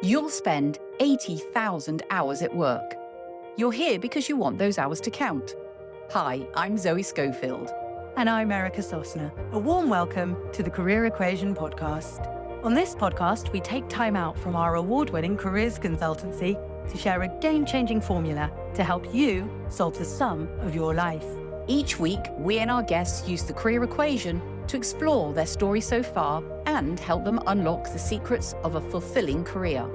You'll spend 80,000 hours at work. You're here because you want those hours to count. Hi, I'm Zoe Schofield. And I'm Erica Sosna. A warm welcome to the Career Equation podcast. On this podcast, we take time out from our award-winning careers consultancy to share a game-changing formula to help you solve the sum of your life. Each week, we and our guests use the career equation to explore their story so far and help them unlock the secrets of a fulfilling career.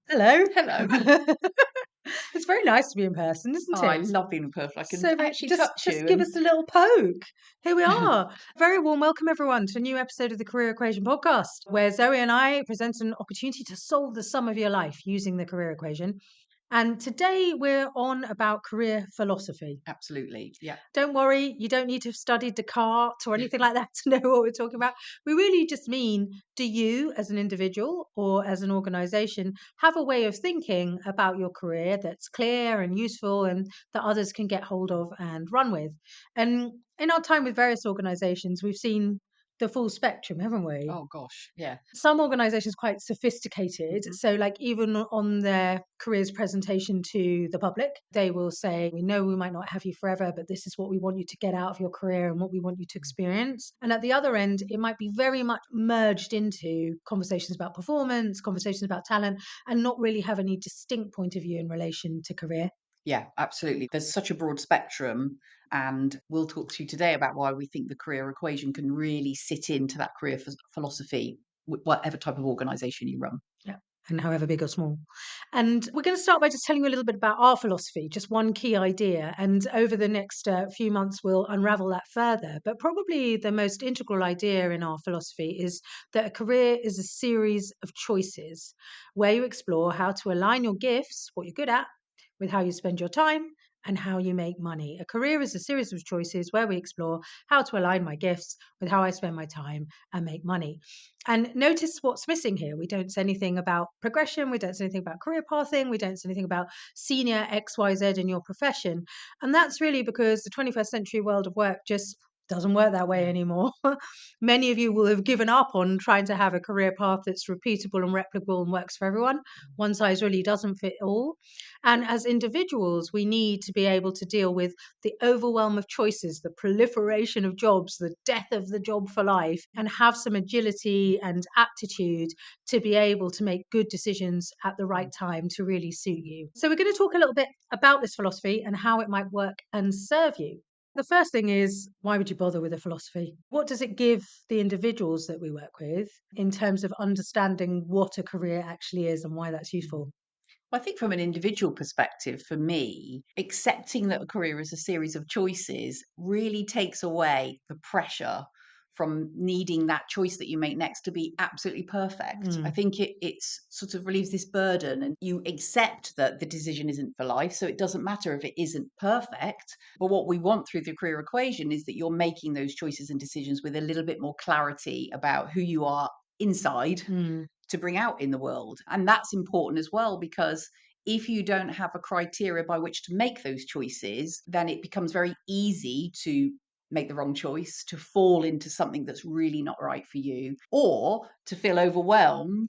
Hello. Hello. It's very nice to be in person, isn't Oh, I it? love being in person. I can So actually just touch you. give us a little poke. Here we are. Very warm welcome, everyone, to a new episode of the Career Equation podcast, where Zoe and I present an opportunity to solve the sum of your life using the career equation. And today we're on about career philosophy. Absolutely. Yeah. Don't worry, you don't need to have studied Descartes or anything like that to know what we're talking about. We really just mean, do you as an individual or as an organization have a way of thinking about your career that's clear and useful and that others can get hold of and run with? And in our time with various organizations, we've seen the full spectrum, haven't we? Oh gosh. Yeah. Some organizations quite sophisticated. Mhm. So, like, even on their careers presentation to the public, they will say, we know we might not have you forever, but this is what we want you to get out of your career and what we want you to experience. And at the other end, it might be very much merged into conversations about performance, conversations about talent, and not really have any distinct point of view in relation to career. Yeah, absolutely. There's such a broad spectrum, and we'll talk to you today about why we think the career equation can really sit into that career philosophy, whatever type of organization you run. Yeah. And however big or small. And we're going to start by just telling you a little bit about our philosophy, just one key idea. And over the next few months, we'll unravel that further. But probably the most integral idea in our philosophy is that a career is a series of choices where you explore how to align your gifts, what you're good at, with how you spend your time and how you make money. A career is a series of choices where we explore how to align my gifts with how I spend my time and make money. And notice what's missing here. We don't say anything about progression. We don't say anything about career pathing. We don't say anything about senior XYZ in your profession. And that's really because the 21st century world of work just doesn't work that way anymore. Many of you will have given up on trying to have a career path that's repeatable and replicable and works for everyone. One size really doesn't fit all. And as individuals, we need to be able to deal with the overwhelm of choices, the proliferation of jobs, the death of the job for life, and have some agility and aptitude to be able to make good decisions at the right time to really suit you. So, we're going to talk a little bit about this philosophy and how it might work and serve you. The first thing is, why would you bother with a philosophy? What does it give the individuals that we work with in terms of understanding what a career actually is and why that's useful? I think from an individual perspective, for me, accepting that a career is a series of choices really takes away the pressure from needing that choice that you make next to be absolutely perfect. I think it's sort of relieves this burden and you accept that the decision isn't for life. So it doesn't matter if it isn't perfect. But what we want through the career equation is that you're making those choices and decisions with a little bit more clarity about who you are inside Mm. to bring out in the world. And that's important as well, because if you don't have a criteria by which to make those choices, then it becomes very easy to make the wrong choice, to fall into something that's really not right for you, or to feel overwhelmed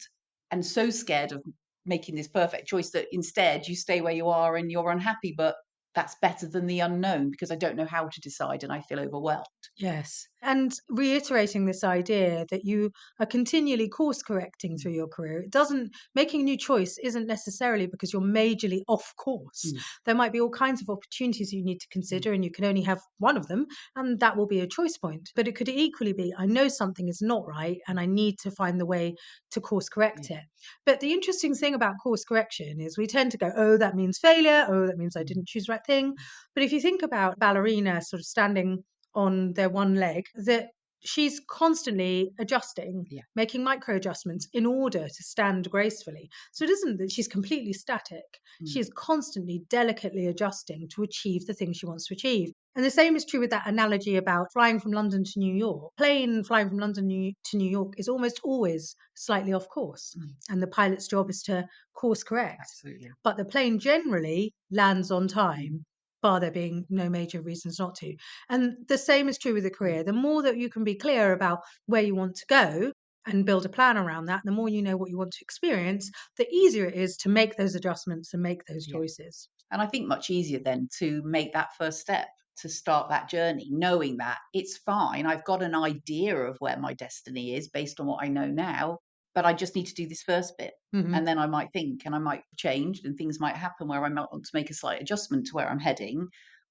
and so scared of making this perfect choice that instead you stay where you are and you're unhappy. But that's better than the unknown because I don't know how to decide and I feel overwhelmed. Yes. And reiterating this idea that you are continually course correcting through your career. It doesn't, making a new choice isn't necessarily because you're majorly off course. Mm, There might be all kinds of opportunities you need to mm, consider, and you can only have one of them, and that will be a choice point. But it could equally be, I know something is not right, and I need to find the way to course correct yeah. it. But the interesting thing about course correction is we tend to go, oh, that means failure. Oh, that means I didn't choose the right thing. But if you think about ballerina sort of standing on their one leg, that she's constantly adjusting, Yeah. making micro adjustments in order to stand gracefully. So it isn't that she's completely static. She Mm, is constantly delicately adjusting to achieve the things she wants to achieve. And the same is true with that analogy about flying from London to New York. Plane flying from London to New York is almost always slightly off course. mm, And the pilot's job is to course correct. absolutely. But the plane generally lands on Mm, time bar there being no major reasons not to. And the same is true with a career. The more that you can be clear about where you want to go and build a plan around that, the more you know what you want to experience, the easier it is to make those adjustments and make those Yeah. choices. And I think much easier then to make that first step, to start that journey, knowing that it's fine. I've got an idea of where my destiny is based on what I know now, but I just need to do this first bit. Mhm. And then I might think and I might change and things might happen where I might want to make a slight adjustment to where I'm heading.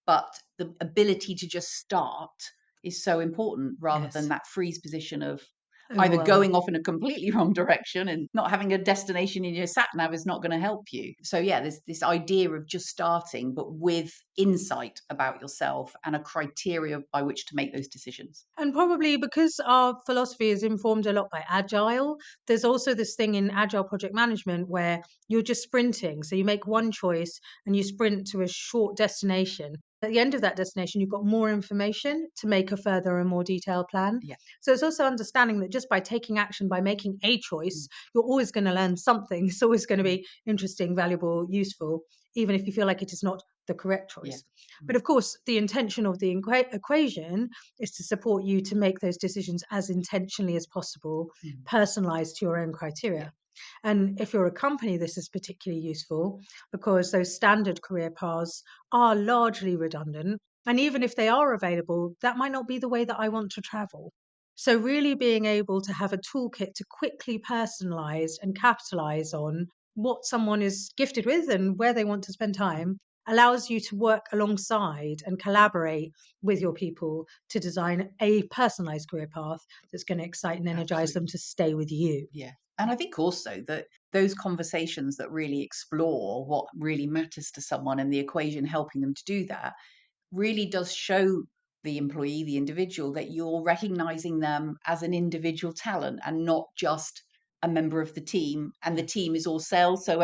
But the ability to just start is so important rather than Yes. that freeze position of either Overwhelmed. going off in a completely wrong direction, and not having a destination in your sat nav is not going to help you. So yeah, there's this idea of just starting, but with insight about yourself and a criteria by which to make those decisions. And probably because our philosophy is informed a lot by agile, there's also this thing in agile project management where you're just sprinting. So you make one choice and you sprint to a short destination. At the end of that destination, you've got more information to make a further and more detailed plan. Yeah. So it's also understanding that just by taking action, by making a choice, you're always going to learn something. It's always going to be interesting, valuable, useful, even if you feel like it is not the correct Yeah. choice. But of course, the intention of the equation is to support you to make those decisions as intentionally as possible, Mm. personalized to your own criteria. Yeah. And if you're a company, this is particularly useful because those standard career paths are largely redundant. And even if they are available, that might not be the way that I want to travel. So, really being able to have a toolkit to quickly personalize and capitalize on what someone is gifted with and where they want to spend time allows you to work alongside and collaborate with your people to design a personalized career path that's going to excite and energize them Absolutely. to stay with you. Yeah. And I think also that those conversations that really explore what really matters to someone and the equation helping them to do that really does show the employee, the individual, that you're recognizing them as an individual talent and not just a member of the team. And the Yeah. team is all sales. So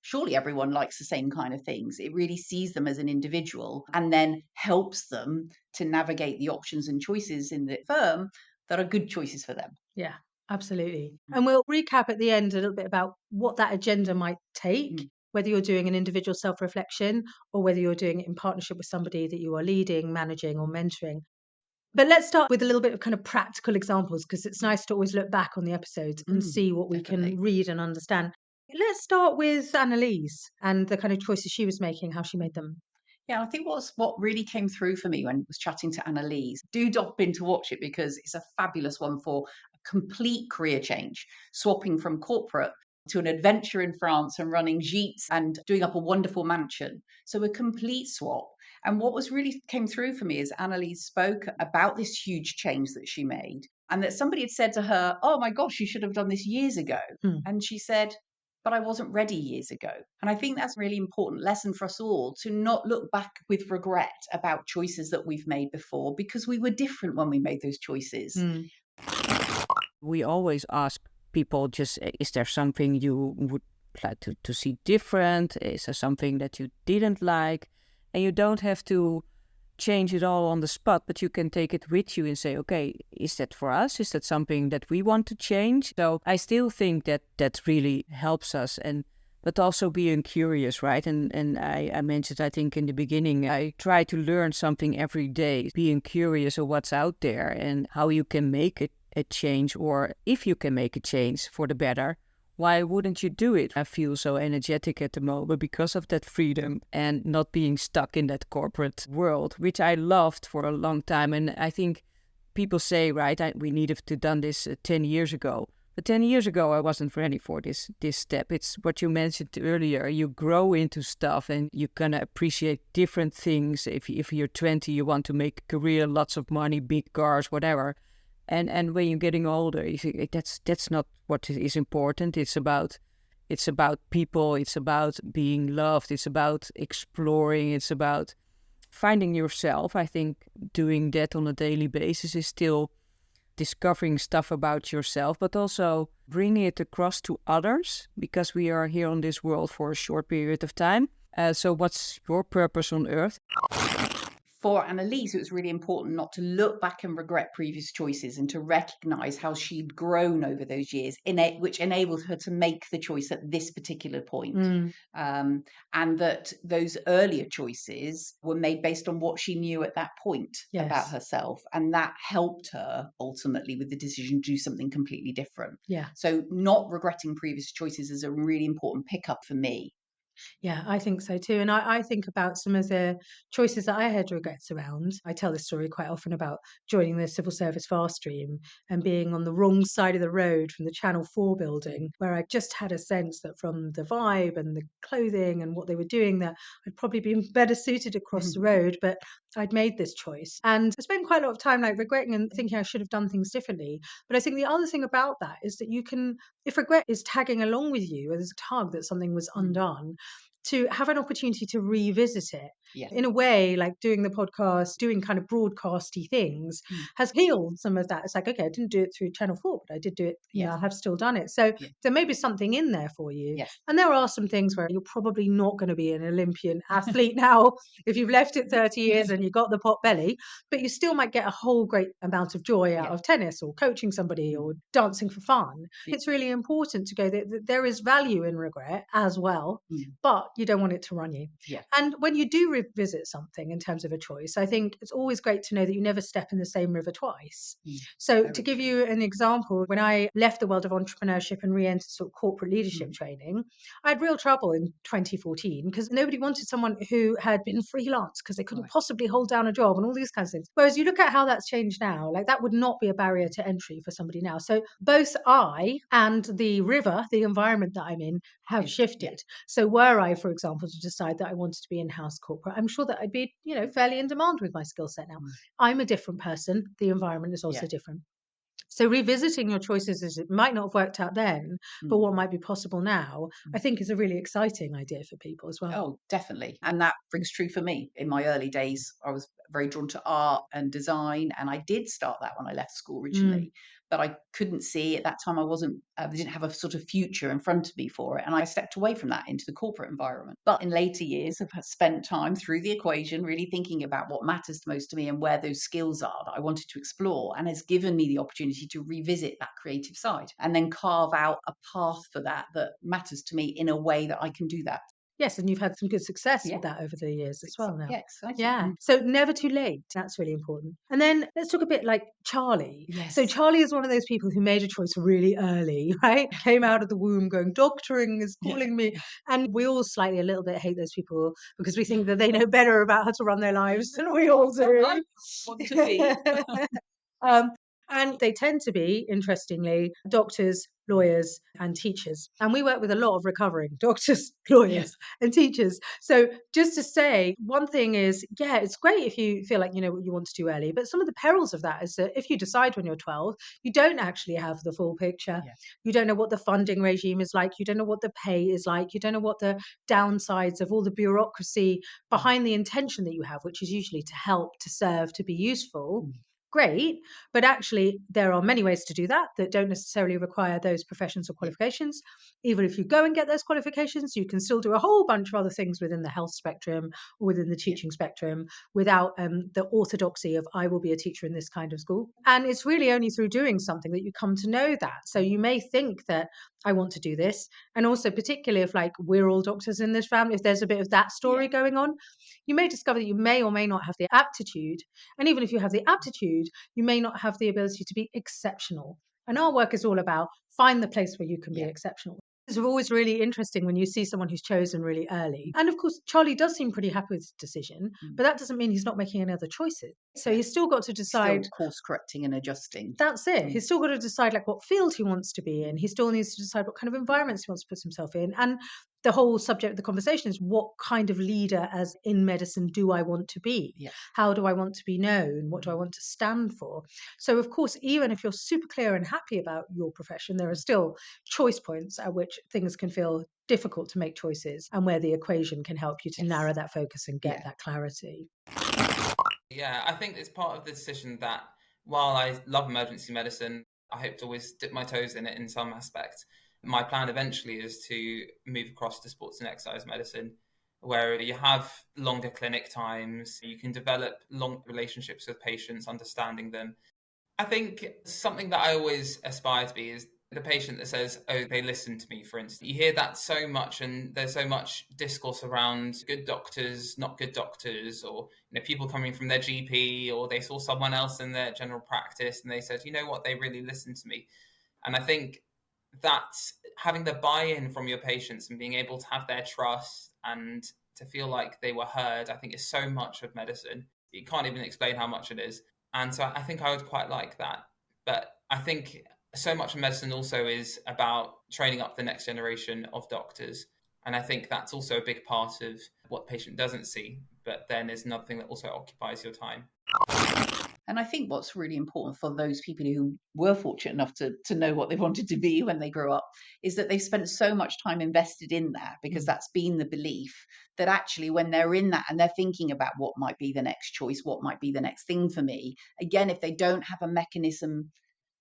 surely everyone likes the same kind of things. It really sees them as an individual and then helps them to navigate the options and choices in the firm that are good choices for them. Yeah, absolutely. And we'll recap at the end a little bit about what that agenda might take, Mm, whether you're doing an individual self reflection or whether you're doing it in partnership with somebody that you are leading, managing, or mentoring. But let's start with a little bit of kind of practical examples because it's nice to always look back on the episodes and see what we can definitely. read and understand. Let's start with Annalise and the kind of choices she was making, how she made them. Yeah, I think what really came through for me when I was chatting to Annalise, do drop in to watch it because it's a fabulous one for a complete career change, swapping from corporate to an adventure in France and running gîtes and doing up a wonderful mansion. So a complete swap. And what was really came through for me is Annalise spoke about this huge change that she made and that somebody had said to her, "Oh my gosh, you should have done this years ago." Hmm. And she said, "But I wasn't ready years ago." And I think that's a really important lesson for us all to not look back with regret about choices that we've made before because we were different when we made those choices. Hmm. We always ask people just, is there something you would like to see different? Is there something that you didn't like? And you don't have to change it all on the spot, but you can take it with you and say, okay, is that for us? Is that something that we want to change? So I still think that really helps us, but also being curious, right? And I mentioned, I think in the beginning, I try to learn something every day, being curious of what's out there and how you can make it a change, or if you can make a change for the better, why wouldn't you do it? I feel so energetic at the moment because of that freedom and not being stuck in that corporate world, which I loved for a long time. And I think people say, right, we needed to done this 10 years ago. But 10 years ago, I wasn't ready for this step. It's what you mentioned earlier. You grow into stuff and you're going to appreciate different things. If you're 20, you want to make a career, lots of money, big cars, whatever. And when you're getting older, you think that's not what is important. It's about people. It's about being loved. It's about exploring. It's about finding yourself. I think doing that on a daily basis is still discovering stuff about yourself, but also bringing it across to others because we are here on this world for a short period of time. So what's your purpose on earth? for Annalise, it was really important not to look back and regret previous choices and to recognize how she'd grown over those years, which enabled her to make the choice at this particular point. And that those earlier choices were made based on what she knew at that point about herself. And that helped her ultimately with the decision to do something completely different. Yeah. So not regretting previous choices is a really important pickup for me. Yeah, I think so too. And I think about some of the choices that I had regrets around. I tell this story quite often about joining the civil service fast stream and being on the wrong side of the road from the Channel 4 building, where I just had a sense that from the vibe and the clothing and what they were doing, that I'd probably been better suited across the road, but I'd made this choice. And I spent quite a lot of time like regretting and thinking I should have done things differently. But I think the other thing about that is that you can, if regret is tagging along with you as a tug that something was undone, to have an opportunity to revisit it. Yeah. In a way, like doing the podcast, doing kind of broadcasty things has healed some of that. It's like, okay, I didn't do it through Channel 4, but I did do it, I have still done it. So there may be something in there for you. Yes. And there are some things where you're probably not going to be an Olympian athlete now if you've left it 30 years and you got the pot belly, but you still might get a whole great amount of joy out of tennis or coaching somebody or dancing for fun. It's really important to go that there is value in regret as well, but you don't want it to run you. Yeah. And when you do revisit something in terms of a choice, I think it's always great to know that you never step in the same river twice. So Very to give true. you an example, when I left the world of entrepreneurship and re-entered sort of corporate leadership training, I had real trouble in 2014 because nobody wanted someone who had been freelance because they couldn't possibly hold down a job and all these kinds of things. Whereas you look at how that's changed now, like that would not be a barrier to entry for somebody now. So both I and the river, the environment that I'm in, have shifted. So were I, for example, to decide that I wanted to be in-house corporate, I'm sure that I'd be, fairly in demand with my skill set now. I'm a different person. The environment is also different. So revisiting your choices as it might not have worked out then, but what might be possible now, I think is a really exciting idea for people as well. Oh, definitely. And that rings true for me. In my early days, I was very drawn to art and design. And I did start that when I left school originally, but I couldn't see at that time. I didn't have a sort of future in front of me for it. And I stepped away from that into the corporate environment. But in later years, I've spent time through the equation, really thinking about what matters most to me and where those skills are that I wanted to explore, and has given me the opportunity to revisit that creative side and then carve out a path for that matters to me in a way that I can do that. Yes, and you've had some good success with that over the years as well now. Yeah, exciting. Yeah. So never too late. That's really important. And then let's talk a bit like Charlie. Yes. So Charlie is one of those people who made a choice really early, right? Came out of the womb going, doctoring is calling me. And we all slightly a little bit hate those people because we think that they know better about how to run their lives than we all do. I want to be. And they tend to be, interestingly, doctors, lawyers, and teachers. And we work with a lot of recovering doctors, lawyers, and teachers. So just to say, one thing is, it's great if you feel like you know what you want to do early. But some of the perils of that is that if you decide when you're 12, you don't actually have the full picture. Yeah. You don't know what the funding regime is like. You don't know what the pay is like. You don't know what the downsides of all the bureaucracy behind the intention that you have, which is usually to help, to serve, to be useful. Great, but actually there are many ways to do that don't necessarily require those professions or qualifications. Even if you go and get those qualifications, you can still do a whole bunch of other things within the health spectrum or within the teaching spectrum without the orthodoxy of I will be a teacher in this kind of school. And it's really only through doing something that you come to know that. So you may think that I want to do this. And also particularly if like we're all doctors in this family, if there's a bit of that story going on, you may discover that you may or may not have the aptitude. And even if you have the aptitude, you may not have the ability to be exceptional. And our work is all about find the place where you can be exceptional. It's always really interesting when you see someone who's chosen really early. And of course, Charlie does seem pretty happy with his decision, but that doesn't mean he's not making any other choices. So he's still got to decide. Still course correcting and adjusting. That's it. He's still got to decide like what field he wants to be in. He still needs to decide what kind of environments he wants to put himself in. And the whole subject of the conversation is what kind of leader as in medicine do I want to be? How do I want to be known? What do I want to stand for? So of course, even if you're super clear and happy about your profession, there are still choice points at which things can feel difficult to make choices and where the equation can help you to narrow that focus and get that clarity. Yeah, I think it's part of the decision that while I love emergency medicine, I hope to always dip my toes in it in some aspect. My plan eventually is to move across to sports and exercise medicine, where you have longer clinic times, you can develop long relationships with patients, understanding them. I think something that I always aspire to be is the patient that says, oh, they listened to me, for instance. You hear that so much, and there's so much discourse around good doctors, not good doctors, or people coming from their GP, or they saw someone else in their general practice and they said, you know what, they really listened to me. And I think that's having the buy-in from your patients and being able to have their trust and to feel like they were heard, I think is so much of medicine. You can't even explain how much it is. And so I think I would quite like that. But I think so much of medicine also is about training up the next generation of doctors. And I think that's also a big part of what the patient doesn't see, but then is another thing that also occupies your time. And I think what's really important for those people who were fortunate enough to know what they wanted to be when they grew up is that they've spent so much time invested in that, because that's been the belief that actually when they're in that and they're thinking about what might be the next choice, what might be the next thing for me, again, if they don't have a mechanism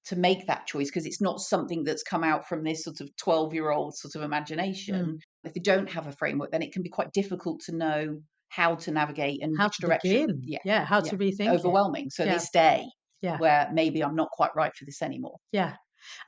to make that choice, because it's not something that's come out from this sort of 12-year-old sort of imagination, if they don't have a framework, then it can be quite difficult to know how to navigate and How which to direction. begin. Yeah, how to rethink it. Overwhelming. So they Yeah. stay Yeah. where maybe I'm not quite right for this anymore. Yeah.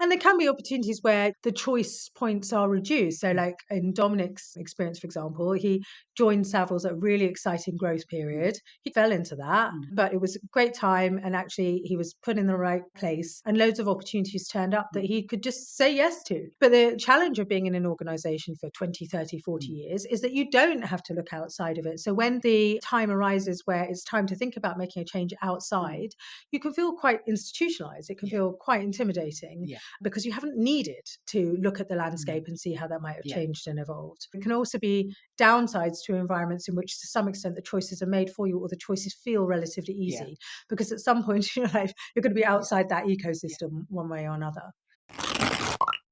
And there can be opportunities where the choice points are reduced. So, like in Dominic's experience, for example, he joined Savills at a really exciting growth period. He fell into that, but it was a great time. And actually, he was put in the right place, and loads of opportunities turned up that he could just say yes to. But the challenge of being in an organization for 20, 30, 40 years is that you don't have to look outside of it. So, when the time arises where it's time to think about making a change outside, you can feel quite institutionalized. It can feel quite intimidating because you haven't needed to look at the landscape and see how that might have changed and evolved. It can also be downsides to environments in which to some extent the choices are made for you, or the choices feel relatively easy, because at some point in your life you're going to be outside that ecosystem one way or another.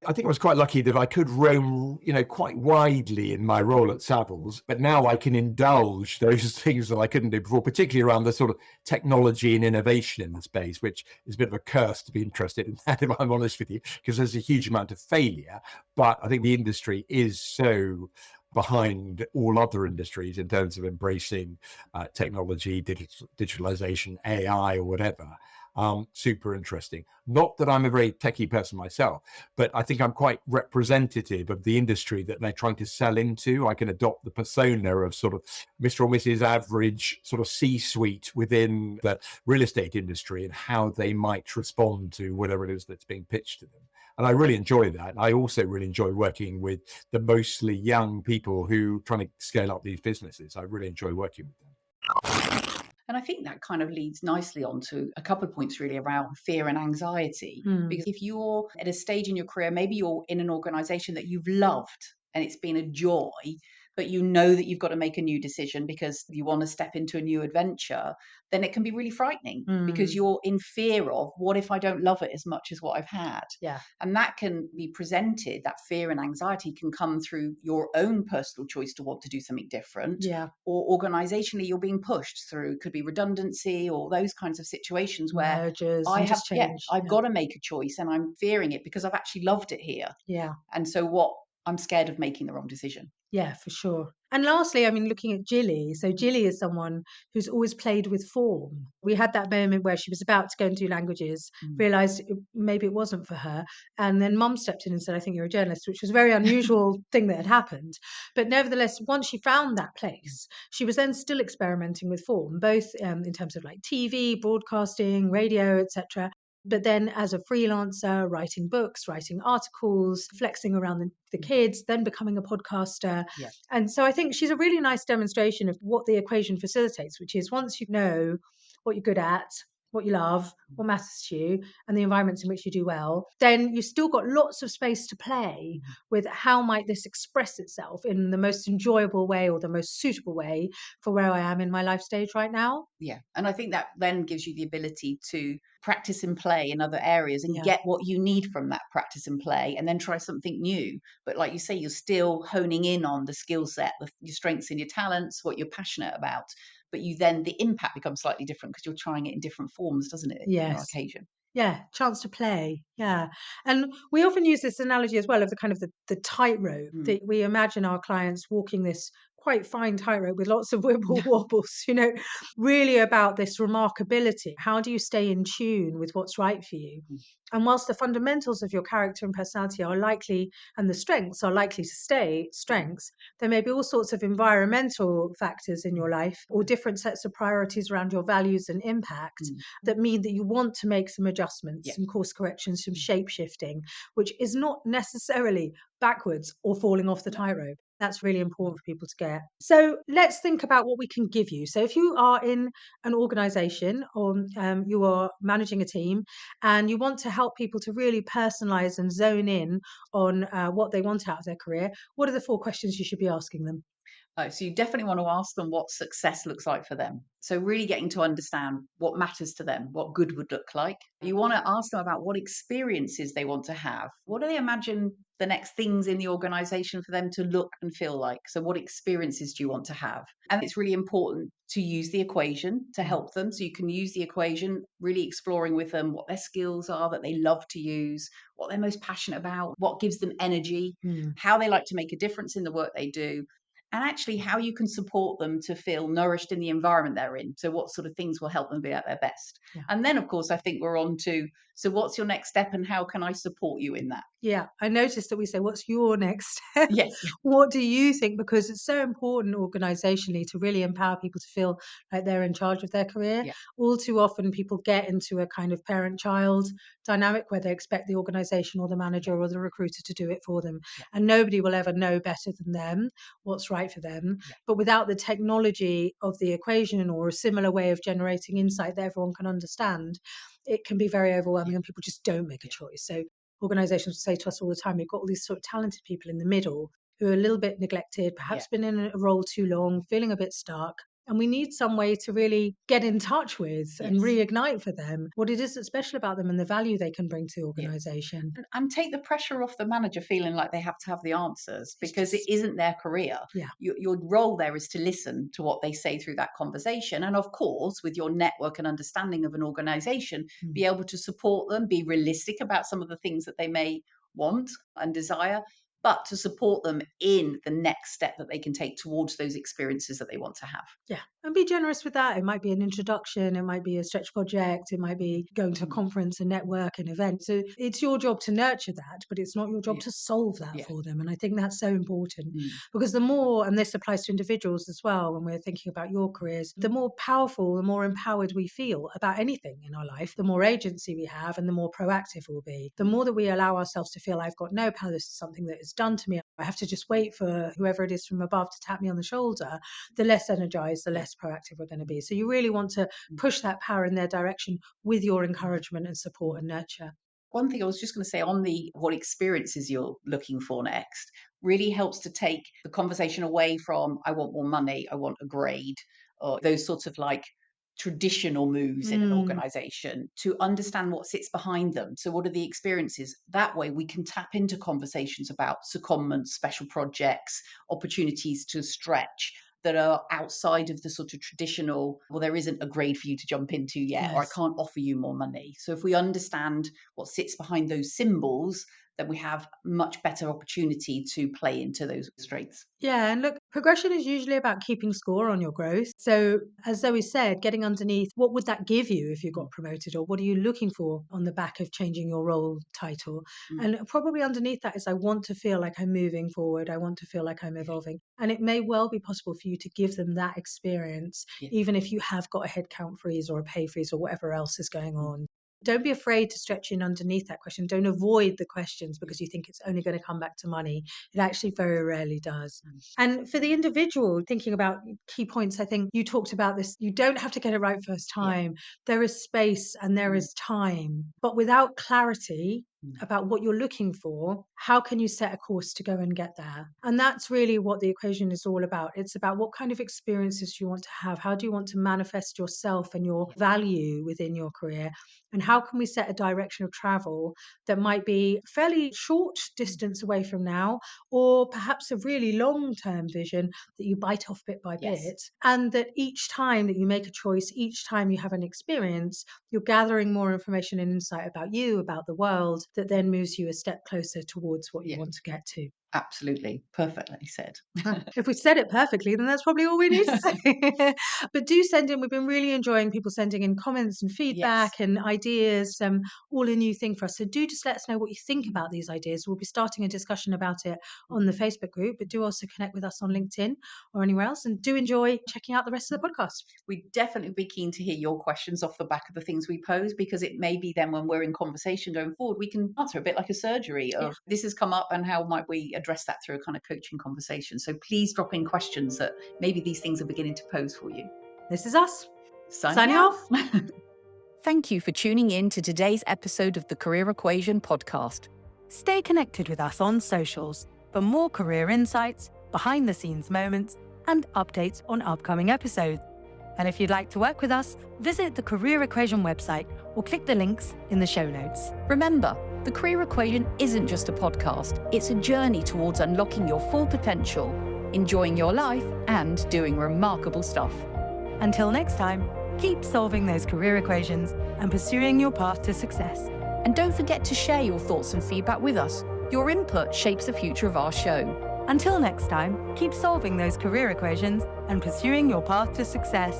I think I was quite lucky that I could roam, quite widely in my role at Savills, but now I can indulge those things that I couldn't do before, particularly around the sort of technology and innovation in the space, which is a bit of a curse to be interested in that, if I'm honest with you, because there's a huge amount of failure. But I think the industry is so behind all other industries in terms of embracing technology, digitalization, AI, or whatever. Super interesting. Not that I'm a very techie person myself, but I think I'm quite representative of the industry that they're trying to sell into. I can adopt the persona of sort of Mr. or Mrs. Average sort of C-suite within the real estate industry and how they might respond to whatever it is that's being pitched to them. And I really enjoy that. I also really enjoy working with the mostly young people who are trying to scale up these businesses. I really enjoy working with them. And I think that kind of leads nicely on to a couple of points really around fear and anxiety. Because if you're at a stage in your career, maybe you're in an organization that you've loved and it's been a joy, but you know that you've got to make a new decision because you want to step into a new adventure, then it can be really frightening because you're in fear of, what if I don't love it as much as what I've had? Yeah. And that can be presented, that fear and anxiety can come through your own personal choice to want to do something different. Yeah. Or organizationally, you're being pushed through, could be redundancy or those kinds of situations where Mergers I and have, just change. I've got to make a choice and I'm fearing it because I've actually loved it here. Yeah. And so what, I'm scared of making the wrong decision. Yeah, for sure. And lastly, I mean, looking at Jilly. So Jilly is someone who's always played with form. We had that moment where she was about to go and do languages, realized maybe it wasn't for her. And then mum stepped in and said, I think you're a journalist, which was a very unusual thing that had happened. But nevertheless, once she found that place, she was then still experimenting with form, both in terms of like TV, broadcasting, radio, etc. But then as a freelancer, writing books, writing articles, flexing around the kids, then becoming a podcaster. Yeah. And so I think she's a really nice demonstration of what the equation facilitates, which is once you know what you're good at, what you love, what matters to you, and the environments in which you do well, then you've still got lots of space to play with how might this express itself in the most enjoyable way or the most suitable way for where I am in my life stage right now. Yeah. And I think that then gives you the ability to practice and play in other areas and get what you need from that practice and play and then try something new. But like you say, you're still honing in on the skill set, your strengths and your talents, what you're passionate about. But you then, the impact becomes slightly different because you're trying it in different forms, doesn't it? Yes. On occasion. Yeah, chance to play. Yeah. And we often use this analogy as well of the kind of the tightrope that we imagine our clients walking this quite fine tightrope with lots of wibble wobbles, really about this remarkability. How do you stay in tune with what's right for you? And whilst the fundamentals of your character and personality are likely, and the strengths are likely to stay strengths, there may be all sorts of environmental factors in your life or different sets of priorities around your values and impact that mean that you want to make some adjustments, some course corrections, some shape shifting, which is not necessarily backwards or falling off the tightrope. That's really important for people to get. So let's think about what we can give you. So if you are in an organization or you are managing a team and you want to help people to really personalize and zone in on what they want out of their career, what are the 4 questions you should be asking them? So you definitely want to ask them what success looks like for them. So really getting to understand what matters to them, what good would look like. You want to ask them about what experiences they want to have. What do they imagine the next things in the organization for them to look and feel like? So what experiences do you want to have? And it's really important to use the equation to help them. So you can use the equation, really exploring with them what their skills are that they love to use, what they're most passionate about, what gives them energy, how they like to make a difference in the work they do, and actually how you can support them to feel nourished in the environment they're in. So what sort of things will help them be at their best? Yeah. And then, of course, I think we're on to, so what's your next step and how can I support you in that? Yeah, I noticed that we say, what's your next step? Yes. What do you think? Because it's so important organizationally to really empower people to feel like they're in charge of their career. Yeah. All too often, people get into a kind of parent child dynamic where they expect the organization or the manager or the recruiter to do it for them. Yeah. And nobody will ever know better than them what's right for them. Yeah. But without the technology of the equation or a similar way of generating insight that everyone can understand, it can be very overwhelming and people just don't make a choice. So organizations say to us all the time, we've got all these sort of talented people in the middle who are a little bit neglected, perhaps been in a role too long, feeling a bit stuck. And we need some way to really get in touch with and reignite for them what it is that's special about them and the value they can bring to the organization. And take the pressure off the manager feeling like they have to have the answers because it isn't their career. Yeah. Your role there is to listen to what they say through that conversation. And of course, with your network and understanding of an organization, be able to support them, be realistic about some of the things that they may want and desire, but to support them in the next step that they can take towards those experiences that they want to have. Yeah. And be generous with that. It might be an introduction, it might be a stretch project, it might be going to a conference, a network, an event. So it's your job to nurture that, but it's not your job to solve that for them. And I think that's so important because the more, and this applies to individuals as well, when we're thinking about your careers, the more powerful, the more empowered we feel about anything in our life, the more agency we have and the more proactive we'll be. The more that we allow ourselves to feel I've got no power, this is something that is done to me, I have to just wait for whoever it is from above to tap me on the shoulder, the less energized, the less proactive we're going to be. So you really want to push that power in their direction with your encouragement and support and nurture. One thing I was just going to say on the what experiences you're looking for next really helps to take the conversation away from I want more money, I want a grade, or those sorts of like traditional moves in an organization to understand what sits behind them. So what are the experiences? That way we can tap into conversations about secondments, special projects, opportunities to stretch that are outside of the sort of traditional, well, there isn't a grade for you to jump into yet, or I can't offer you more money. So if we understand what sits behind those symbols, then we have much better opportunity to play into those strengths. Yeah, and look, progression is usually about keeping score on your growth. So, as Zoe said, getting underneath what would that give you if you got promoted, or what are you looking for on the back of changing your role title? And probably underneath that is I want to feel like I'm moving forward. I want to feel like I'm evolving. And it may well be possible for you to give them that experience, even if you have got a headcount freeze or a pay freeze or whatever else is going on. Don't be afraid to stretch in underneath that question. Don't avoid the questions because you think it's only going to come back to money. It actually very rarely does. And for the individual, thinking about key points, I think you talked about this. You don't have to get it right first time. There is space and there is time. But without clarity about what you're looking for, how can you set a course to go and get there? And that's really what the equation is all about. It's about what kind of experiences do you want to have? How do you want to manifest yourself and your value within your career? And how can we set a direction of travel that might be fairly short distance away from now, or perhaps a really long-term vision that you bite off bit by bit, and that each time that you make a choice, each time you have an experience, you're gathering more information and insight about you, about the world, that then moves you a step closer towards what you want to get to. Absolutely. Perfectly said. If we said it perfectly, then that's probably all we need to say. But do send in. We've been really enjoying people sending in comments and feedback and ideas, all a new thing for us. So do just let us know what you think about these ideas. We'll be starting a discussion about it on the Facebook group, but do also connect with us on LinkedIn or anywhere else. And do enjoy checking out the rest of the podcast. We'd definitely be keen to hear your questions off the back of the things we pose, because it may be then when we're in conversation going forward, we can answer a bit like a surgery of this has come up and how might we address that through a kind of coaching conversation. So please drop in questions that maybe these things are beginning to pose for you. This is us. Signing off. Thank you for tuning in to today's episode of the Career Equation podcast. Stay connected with us on socials for more career insights, behind-the-scenes moments, and updates on upcoming episodes. And if you'd like to work with us, visit the Career Equation website or click the links in the show notes. Remember, the Career Equation isn't just a podcast, it's a journey towards unlocking your full potential, enjoying your life, and doing remarkable stuff. Until next time, keep solving those career equations and pursuing your path to success. And don't forget to share your thoughts and feedback with us. Your input shapes the future of our show. Until next time, keep solving those career equations and pursuing your path to success.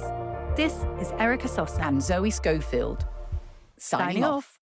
This is Erica Sosna And Zoe Schofield. Signing off.